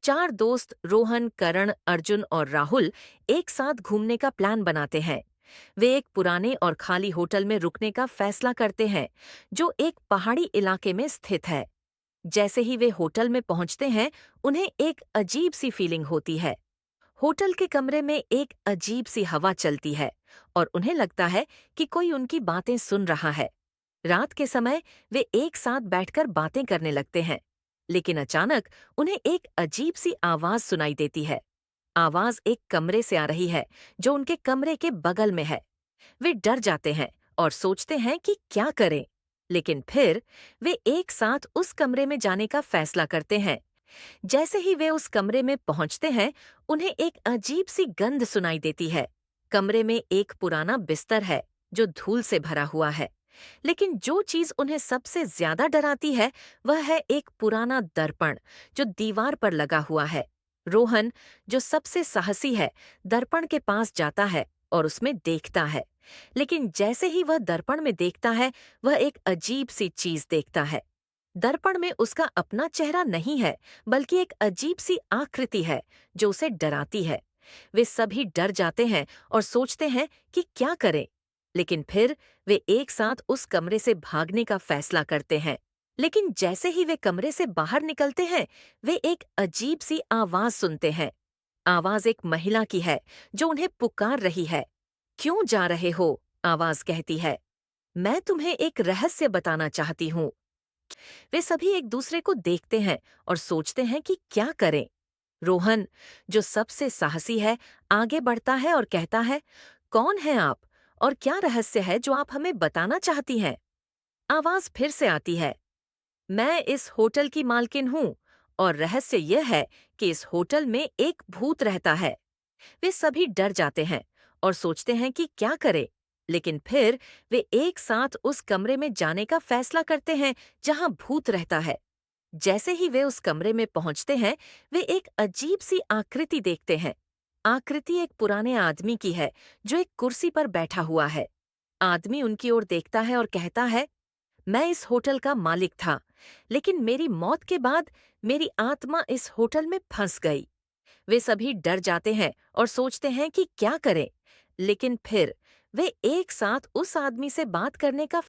चार दोस्त रोहन, करण, अर्जुन और राहुल एक साथ घूमने का प्लान बनाते हैं। वे एक पुराने और खाली होटल में रुकने का फैसला करते हैं, जो एक पहाड़ी इलाके में स्थित है। जैसे ही वे होटल में पहुंचते हैं, उन्हें एक अजीब सी फीलिंग होती है। होटल के कमरे में एक अजीब सी हवा चलती है और उन्हें लगता है कि कोई उनकी बातें सुन रहा है। रात के समय वे एक साथ बैठकर बातें करने लगते हैं, लेकिन अचानक उन्हें एक अजीब सी आवाज सुनाई देती है। आवाज एक कमरे से आ रही है, जो उनके कमरे के बगल में है। वे डर जाते हैं और सोचते हैं कि क्या करें, लेकिन फिर वे एक साथ उस कमरे में जाने का फैसला करते हैं। जैसे ही वे उस कमरे में पहुंचते हैं, उन्हें एक अजीब सी गंध सुनाई देती है। कमरे में एक पुराना बिस्तर है, जो धूल से भरा हुआ है। लेकिन जो चीज उन्हें सबसे ज्यादा डराती है, वह है एक पुराना दर्पण, जो दीवार पर लगा हुआ है। रोहन, जो सबसे साहसी है, दर्पण के पास जाता है और उसमें देखता है। लेकिन जैसे ही वह दर्पण में देखता है, वह एक अजीब सी चीज देखता है। दर्पण में उसका अपना चेहरा नहीं है, बल्कि एक अजीब सी आकृति है, जो उसे डराती है। वे सभी डर जाते हैं और सोचते हैं कि क्या करें, लेकिन फिर वे एक साथ उस कमरे से भागने का फैसला करते हैं। लेकिन जैसे ही वे कमरे से बाहर निकलते हैं, वे एक अजीब सी आवाज सुनते हैं। आवाज एक महिला की है, जो उन्हें पुकार रही है। क्यों जा रहे हो? आवाज कहती है। मैं तुम्हें एक रहस्य बताना चाहती हूँ। वे सभी एक दूसरे को देखते हैं और सोचते हैं कि क्या करें। रोहन, जो सबसे साहसी है, आगे बढ़ता है और कहता है, कौन है आप और क्या रहस्य है जो आप हमें बताना चाहती हैं? आवाज फिर से आती है, मैं इस होटल की मालकिन हूँ और रहस्य यह है कि इस होटल में एक भूत रहता है। वे सभी डर जाते हैं और सोचते हैं कि क्या करें, लेकिन फिर वे एक साथ उस कमरे में जाने का फैसला करते हैं जहां भूत रहता है। जैसे ही वे उस कमरे में पहुंचते हैं, वे एक अजीब सी आकृति देखते हैं। आकृति एक पुराने आदमी की है, जो एक कुर्सी पर बैठा हुआ है। आदमी उनकी ओर देखता है और कहता है, मैं इस होटल का मालिक था, लेकिन मेरी मौत के बाद मेरी आत्मा इस होटल में फंस गई। वे सभी डर जाते हैं और सोचते हैं कि क्या करें, लेकिन फिर वे एक साथ उस आदमी से बात करने का